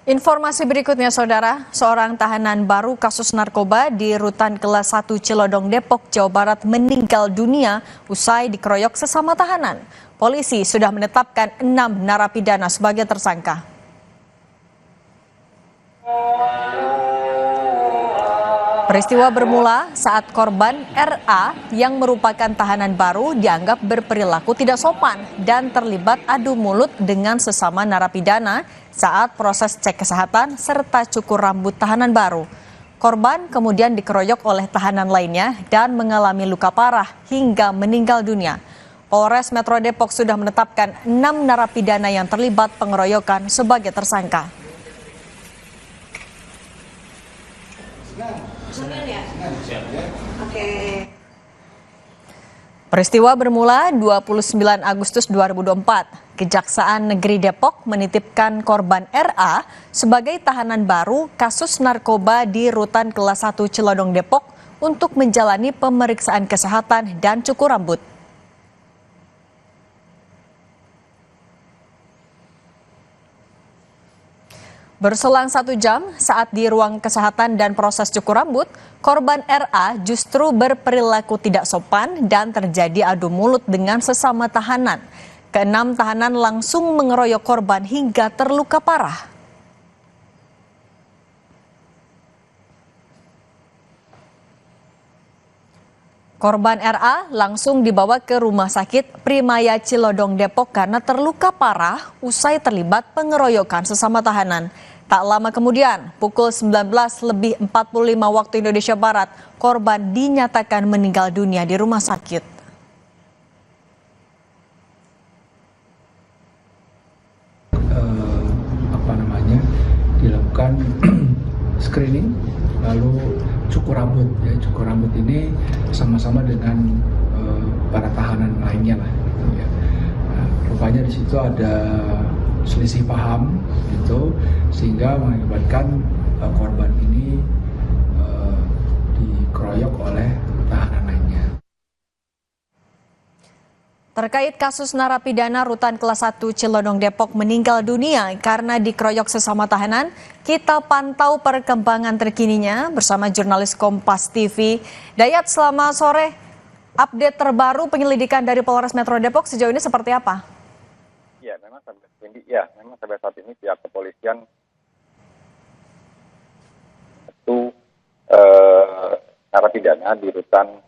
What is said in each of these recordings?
Informasi berikutnya, Saudara. Seorang tahanan baru kasus narkoba di Rutan Kelas 1 Cilodong, Depok, Jawa Barat meninggal dunia usai dikeroyok sesama tahanan. Polisi sudah menetapkan 6 narapidana sebagai tersangka. Peristiwa bermula saat korban RA yang merupakan tahanan baru dianggap berperilaku tidak sopan dan terlibat adu mulut dengan sesama narapidana saat proses cek kesehatan serta cukur rambut tahanan baru. Korban kemudian dikeroyok oleh tahanan lainnya dan mengalami luka parah hingga meninggal dunia. Polres Metro Depok sudah menetapkan 6 narapidana yang terlibat pengeroyokan sebagai tersangka. Peristiwa bermula 29 Agustus 2024. Kejaksaan Negeri Depok menitipkan korban RA sebagai tahanan baru kasus narkoba di Rutan Kelas 1 Cilodong, Depok untuk menjalani pemeriksaan kesehatan dan cukur rambut. Berselang 1 jam saat di ruang kesehatan dan proses cukur rambut, korban RA justru berperilaku tidak sopan dan terjadi adu mulut dengan sesama tahanan. Ke-6 tahanan langsung mengeroyok korban hingga terluka parah. Korban RA langsung dibawa ke Rumah Sakit Primaya Cilodong, Depok karena terluka parah usai terlibat pengeroyokan sesama tahanan. Tak lama kemudian, pukul 19.45 waktu Indonesia Barat, korban dinyatakan meninggal dunia di rumah sakit. Dilakukan screening, lalu cukur rambut. Ya, cukur rambut ini sama-sama dengan para tahanan lainnya lah. Gitu ya. Nah, rupanya di situ ada selisih paham, gitu, sehingga mengakibatkan korban ini dikeroyok oleh tahanan lainnya. Terkait kasus narapidana Rutan Kelas 1 Cilodong, Depok meninggal dunia karena dikeroyok sesama tahanan, kita pantau perkembangan terkininya bersama jurnalis Kompas TV. Dayat, selamat sore. Update terbaru penyelidikan dari Polres Metro Depok sejauh ini seperti apa? Memang sampai saat ini pihak kepolisian itu narapidana di Rutan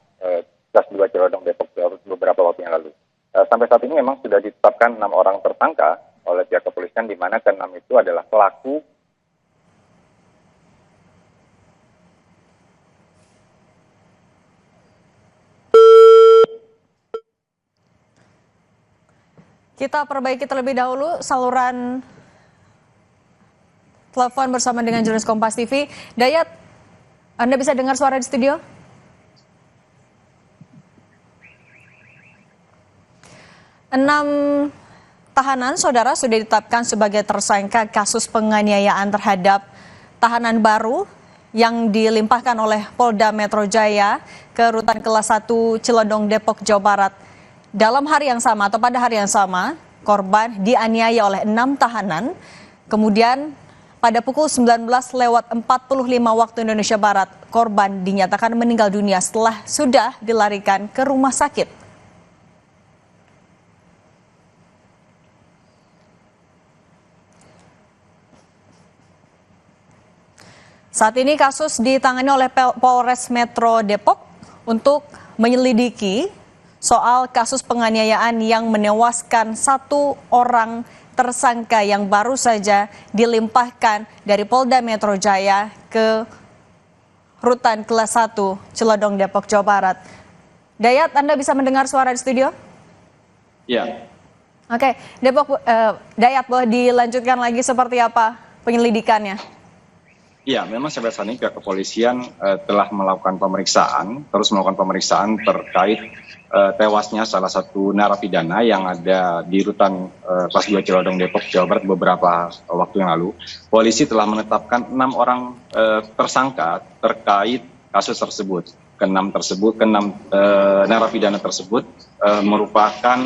Kelas 2 Cilodong, Depok beberapa waktu yang lalu. Sampai saat ini memang sudah ditetapkan 6 orang tersangka oleh pihak kepolisian, di mana ke-6 itu adalah pelaku. Kita perbaiki terlebih dahulu saluran telepon bersama dengan jurnalis Kompas TV. Dayat, Anda bisa dengar suara di studio? Enam tahanan, Saudara, sudah ditetapkan sebagai tersangka kasus penganiayaan terhadap tahanan baru yang dilimpahkan oleh Polda Metro Jaya ke Rutan Kelas 1 Cilodong, Depok, Jawa Barat. Dalam hari yang sama atau pada hari yang sama, korban dianiaya oleh 6 tahanan. Kemudian pada pukul 19.45 waktu Indonesia Barat, korban dinyatakan meninggal dunia setelah sudah dilarikan ke rumah sakit. Saat ini kasus ditangani oleh Polres Metro Depok untuk menyelidiki soal kasus penganiayaan yang menewaskan 1 orang tersangka yang baru saja dilimpahkan dari Polda Metro Jaya ke Rutan Kelas 1 Cilodong, Depok, Jawa Barat. Dayat, Anda bisa mendengar suara di studio? Ya. Oke, Dayat, boleh dilanjutkan lagi seperti apa penyelidikannya? Ya, memang sampai saat ini pihak kepolisian telah melakukan pemeriksaan terkait tewasnya salah satu narapidana yang ada di Rutan Kelas 2 Cilodong, Depok, Jawa Barat beberapa waktu yang lalu. Polisi telah menetapkan 6 orang tersangka terkait kasus tersebut. Ke-6 narapidana tersebut merupakan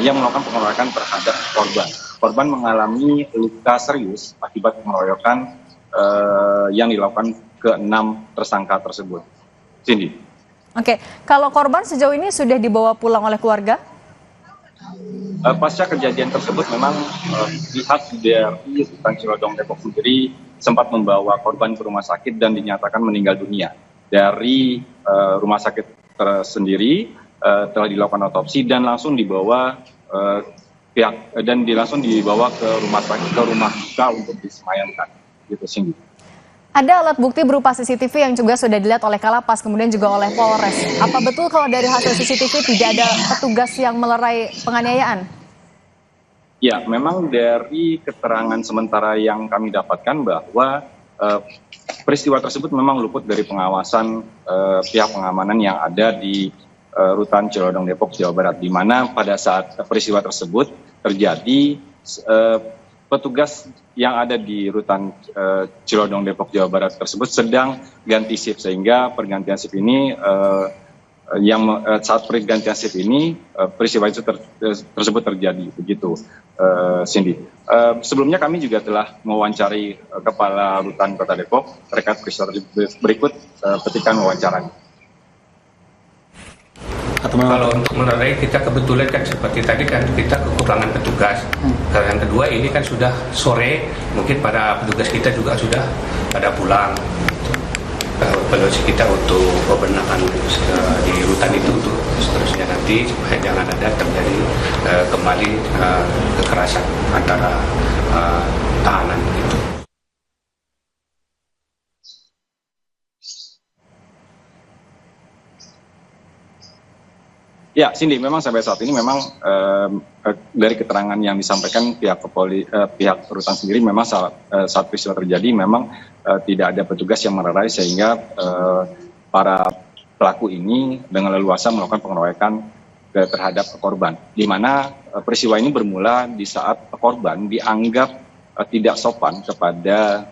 yang melakukan pengeroyokan terhadap korban. korban mengalami luka serius akibat pengeroyokan yang dilakukan ke-6 tersangka tersebut. Cindy. Oke, kalau korban sejauh ini sudah dibawa pulang oleh keluarga? Pasca kejadian tersebut memang pihak dari Rutan Cilodong Depok sendiri sempat membawa korban ke rumah sakit dan dinyatakan meninggal dunia. Dari rumah sakit tersendiri telah dilakukan otopsi dan langsung dibawa ke rumah sakit, ke rumah duka untuk disemayamkan. Gitu sih. Ada alat bukti berupa CCTV yang juga sudah dilihat oleh Kalapas, kemudian juga oleh Polres. Apa betul kalau dari hasil CCTV tidak ada petugas yang melerai penganiayaan? Ya, memang dari keterangan sementara yang kami dapatkan bahwa peristiwa tersebut memang luput dari pengawasan pihak pengamanan yang ada di Rutan Cilodong Depok, Jawa Barat, di mana pada saat peristiwa tersebut terjadi petugas yang ada di Rutan Cilodong Depok, Jawa Barat tersebut sedang ganti shift, sehingga pergantian shift ini saat pergantian shift ini peristiwa itu tersebut terjadi, begitu Cindy. Sebelumnya kami juga telah mewawancari Kepala Rutan Kota Depok terkait peristiwa berikut petikan wawancaranya. Kalau untuk melerai kita kebetulan kan seperti tadi kan kita kekurangan petugas. Yang kedua ini kan sudah sore, mungkin para petugas kita juga sudah pada pulang. Evaluasi kita untuk pembenahan di rutan itu untuk seterusnya nanti supaya jangan ada terjadi kembali kekerasan antara tahanan itu. Ya, Cindy, memang sampai saat ini memang dari keterangan yang disampaikan pihak rutan sendiri memang saat peristiwa terjadi memang tidak ada petugas yang melerai sehingga para pelaku ini dengan leluasa melakukan pengeroyokan terhadap korban. Di mana peristiwa ini bermula di saat korban dianggap tidak sopan kepada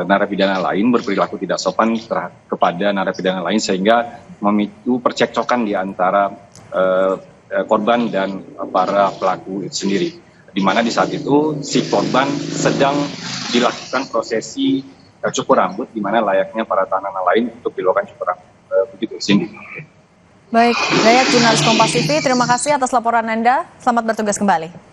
narapidana lain, berperilaku tidak sopan kepada narapidana lain sehingga memicu percekcokan di antara korban dan para pelaku itu sendiri. Di mana di saat itu si korban sedang dilakukan prosesi cukur rambut, di mana layaknya para tahanan lain untuk dilakukan cukur rambut. Begitu, Cindy. Baik, Dayat, jurnalis Kompas TV, terima kasih atas laporan Anda. Selamat bertugas kembali.